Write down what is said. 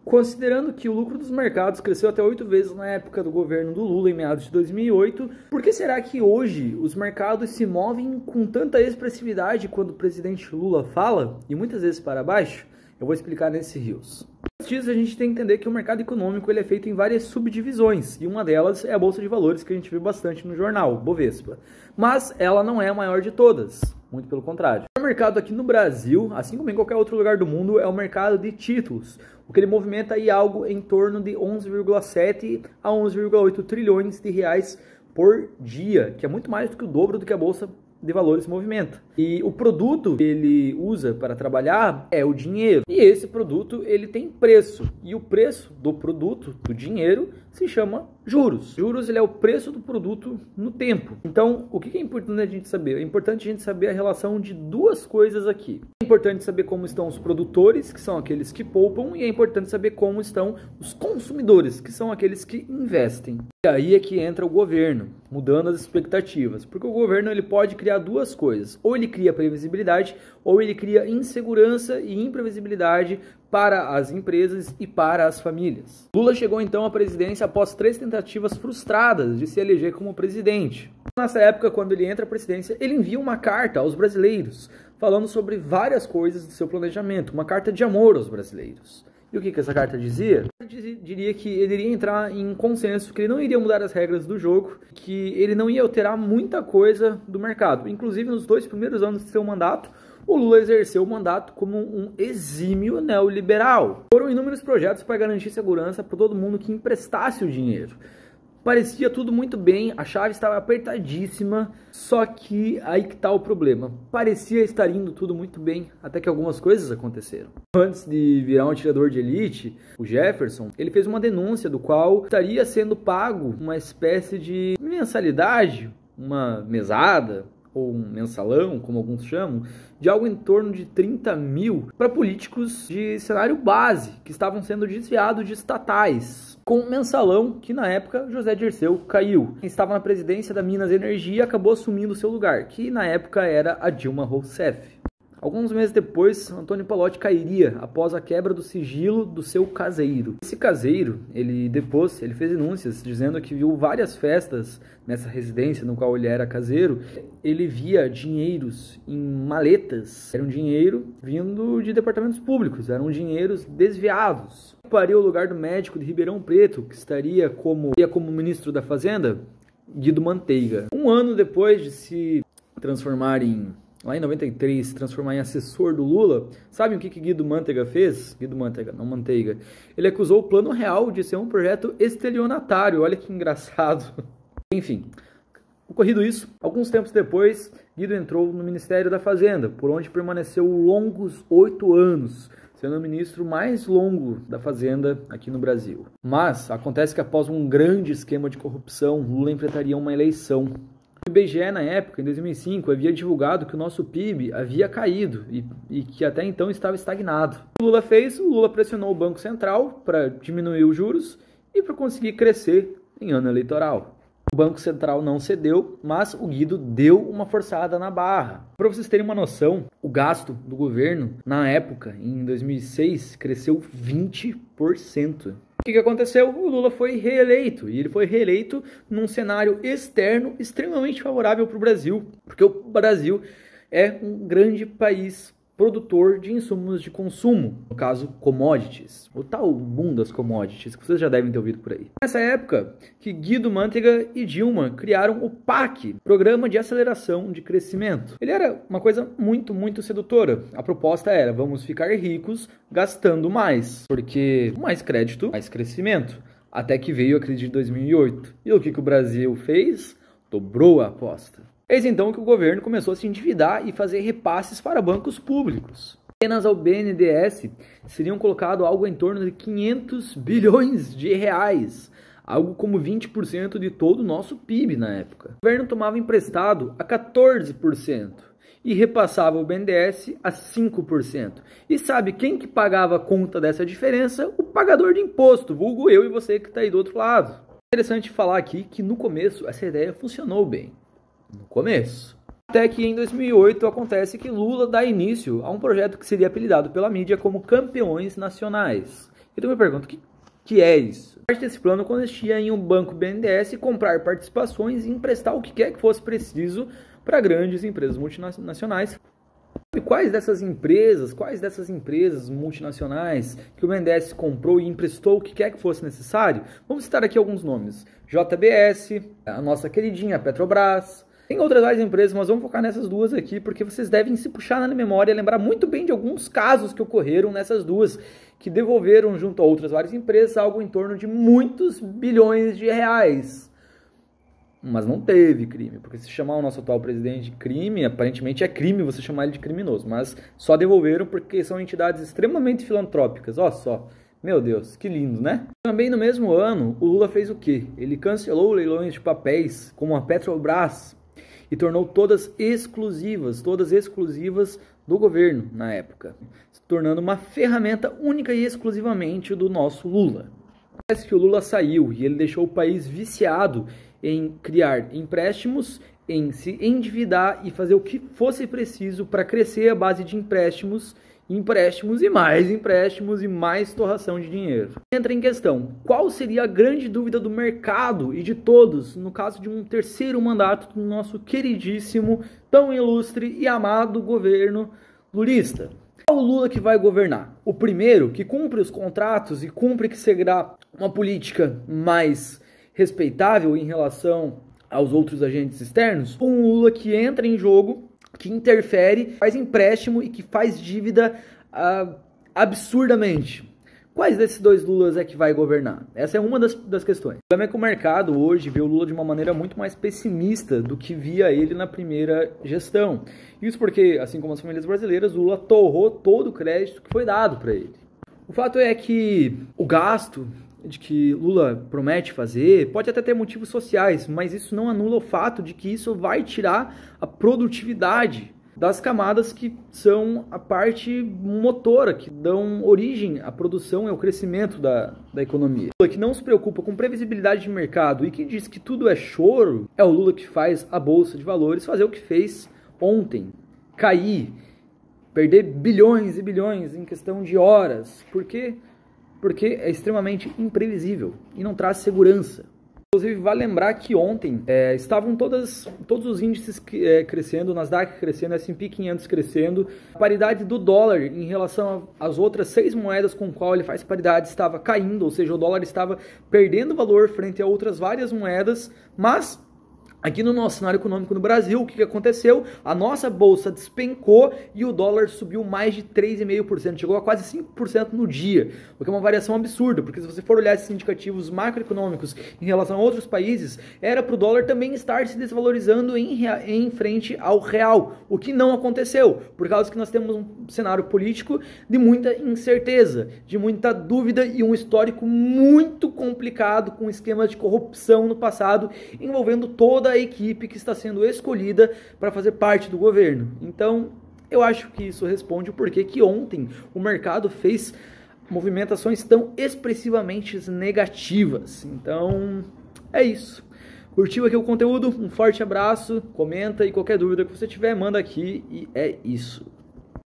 Considerando que o lucro dos mercados cresceu até 8 vezes na época do governo do Lula, em meados de 2008, por que será que hoje os mercados se movem com tanta expressividade quando o presidente Lula fala, e muitas vezes para baixo? Eu vou explicar nesse Rios. Antes disso, a gente tem que entender que o mercado econômico ele é feito em várias subdivisões, e uma delas é a Bolsa de Valores, que a gente vê bastante no jornal, Bovespa. Mas ela não é a maior de todas, muito pelo contrário. O mercado aqui no Brasil, assim como em qualquer outro lugar do mundo, é o mercado de títulos, o que ele movimenta aí algo em torno de 11,7 a 11,8 trilhões de reais por dia, que é muito mais do que o dobro do que a Bolsa de Valores movimenta. E o produto que ele usa para trabalhar é o dinheiro. E esse produto ele tem preço. E o preço do produto, do dinheiro, se chama juros. Juros ele é o preço do produto no tempo. Então, o que é importante a gente saber? É importante a gente saber a relação de duas coisas aqui. É importante saber como estão os produtores, que são aqueles que poupam, e é importante saber como estão os consumidores, que são aqueles que investem. E aí é que entra o governo, mudando as expectativas. Porque o governo ele pode criar duas coisas. Ou ele cria previsibilidade, ou ele cria insegurança e imprevisibilidade para as empresas e para as famílias. Lula chegou então à presidência após 3 tentativas frustradas de se eleger como presidente. Nessa época, quando ele entra à presidência, ele envia uma carta aos brasileiros, falando sobre várias coisas do seu planejamento, uma carta de amor aos brasileiros. E o que essa carta dizia? Diria que ele iria entrar em consenso, que ele não iria mudar as regras do jogo, que ele não ia alterar muita coisa do mercado. Inclusive, nos 2 primeiros anos de seu mandato, o Lula exerceu o mandato como um exímio neoliberal. Foram inúmeros projetos para garantir segurança para todo mundo que emprestasse o dinheiro. Parecia tudo muito bem, a chave estava apertadíssima, só que aí que está o problema. Parecia estar indo tudo muito bem, até que algumas coisas aconteceram. Antes de virar um atirador de elite, o Jefferson, ele fez uma denúncia do qual estaria sendo pago uma espécie de mensalidade, uma mesada, ou um mensalão, como alguns chamam, de algo em torno de 30 mil para políticos de cenário base, que estavam sendo desviados de estatais, com um mensalão que na época José Dirceu caiu. Quem estava na presidência da Minas Energia acabou assumindo o seu lugar, que na época era a Dilma Rousseff. Alguns meses depois, Antônio Pallotti cairia após a quebra do sigilo do seu caseiro. Esse caseiro, ele fez denúncias dizendo que viu várias festas nessa residência no qual ele era caseiro. Ele via dinheiros em maletas. Era um dinheiro vindo de departamentos públicos, eram dinheiros desviados. Ocuparia o lugar do médico de Ribeirão Preto, que estaria como ministro da Fazenda, Guido Manteiga. Um ano depois de se transformar lá em 93, se transformar em assessor do Lula, sabem o que Guido Manteiga fez? Guido Manteiga, não Manteiga. Ele acusou o Plano Real de ser um projeto estelionatário. Olha que engraçado. Enfim, ocorrido isso, alguns tempos depois, Guido entrou no Ministério da Fazenda, por onde permaneceu longos 8 anos, sendo o ministro mais longo da Fazenda aqui no Brasil. Mas acontece que após um grande esquema de corrupção, Lula enfrentaria uma eleição. O IBGE, na época, em 2005, havia divulgado que o nosso PIB havia caído e que até então estava estagnado. O Lula fez? O Lula pressionou o Banco Central para diminuir os juros e para conseguir crescer em ano eleitoral. O Banco Central não cedeu, mas o Guido deu uma forçada na barra. Para vocês terem uma noção, o gasto do governo, na época, em 2006, cresceu 20%. O que aconteceu? O Lula foi reeleito, e ele foi reeleito num cenário externo extremamente favorável para o Brasil, porque o Brasil é um grande país produtor de insumos de consumo, no caso commodities, o tal boom das commodities, que vocês já devem ter ouvido por aí. Nessa época que Guido Manteiga e Dilma criaram o PAC, Programa de Aceleração de Crescimento. Ele era uma coisa muito, muito sedutora. A proposta era, vamos ficar ricos gastando mais, porque mais crédito, mais crescimento. Até que veio a crise de 2008. E o que o Brasil fez? Dobrou a aposta. Eis então que o governo começou a se endividar e fazer repasses para bancos públicos. Apenas ao BNDES seriam colocado algo em torno de 500 bilhões de reais, algo como 20% de todo o nosso PIB na época. O governo tomava emprestado a 14% e repassava o BNDES a 5%. E sabe quem que pagava a conta dessa diferença? O pagador de imposto, vulgo eu e você que está aí do outro lado. Interessante falar aqui que no começo essa ideia funcionou bem. No começo. Até que em 2008 acontece que Lula dá início a um projeto que seria apelidado pela mídia como Campeões Nacionais. Então eu me pergunto, o que é isso? Parte desse plano consistia em um banco BNDES comprar participações e emprestar o que quer que fosse preciso para grandes empresas multinacionais. Quais dessas empresas multinacionais que o BNDES comprou e emprestou o que quer que fosse necessário? Vamos citar aqui alguns nomes. JBS, a nossa queridinha Petrobras. Tem outras várias empresas, mas vamos focar nessas duas aqui, porque vocês devem se puxar na memória e lembrar muito bem de alguns casos que ocorreram nessas duas, que devolveram junto a outras várias empresas algo em torno de muitos bilhões de reais. Mas não teve crime, porque se chamar o nosso atual presidente de crime, aparentemente é crime você chamar ele de criminoso, mas só devolveram porque são entidades extremamente filantrópicas, ó só. Meu Deus, que lindo, né? Também no mesmo ano, o Lula fez o quê? Ele cancelou leilões de papéis, como a Petrobras, e tornou todas exclusivas do governo na época, se tornando uma ferramenta única e exclusivamente do nosso Lula. Parece que o Lula saiu e ele deixou o país viciado em criar empréstimos, em se endividar e fazer o que fosse preciso para crescer a base de empréstimos e mais torração de dinheiro. Entra em questão, qual seria a grande dúvida do mercado e de todos no caso de um terceiro mandato do nosso queridíssimo, tão ilustre e amado governo lulista? Qual o Lula que vai governar? O primeiro, que cumpre os contratos e cumpre que seguirá uma política mais respeitável em relação aos outros agentes externos? Ou um Lula que entra em jogo, que interfere, faz empréstimo e que faz dívida absurdamente? Quais desses dois Lulas é que vai governar? Essa é uma das questões. O problema é que o mercado hoje vê o Lula de uma maneira muito mais pessimista do que via ele na primeira gestão. Isso porque, assim como as famílias brasileiras, o Lula torrou todo o crédito que foi dado para ele. O fato é que o gasto de que Lula promete fazer pode até ter motivos sociais, mas isso não anula o fato de que isso vai tirar a produtividade das camadas que são a parte motora, que dão origem à produção e ao crescimento da economia. O Lula que não se preocupa com previsibilidade de mercado e que diz que tudo é choro, é o Lula que faz a Bolsa de Valores fazer o que fez ontem, cair, perder bilhões e bilhões em questão de horas. Por quê? Porque é extremamente imprevisível e não traz segurança. Inclusive, vale lembrar que ontem estavam todos os índices crescendo, o Nasdaq crescendo, o S&P 500 crescendo. A paridade do dólar em relação às outras 6 moedas com qual ele faz paridade estava caindo, ou seja, o dólar estava perdendo valor frente a outras várias moedas, mas aqui no nosso cenário econômico no Brasil, o que aconteceu? A nossa bolsa despencou e o dólar subiu mais de 3,5%, chegou a quase 5% no dia, o que é uma variação absurda, porque se você for olhar esses indicativos macroeconômicos em relação a outros países, era para o dólar também estar se desvalorizando em frente ao real, o que não aconteceu, por causa que nós temos um cenário político de muita incerteza, de muita dúvida e um histórico muito complicado com esquemas de corrupção no passado, envolvendo toda a equipe que está sendo escolhida para fazer parte do governo. Então, eu acho que isso responde o porquê que ontem o mercado fez movimentações tão expressivamente negativas. Então, é isso. Curtiu aqui o conteúdo? Um forte abraço, comenta e qualquer dúvida que você tiver, manda aqui e é isso.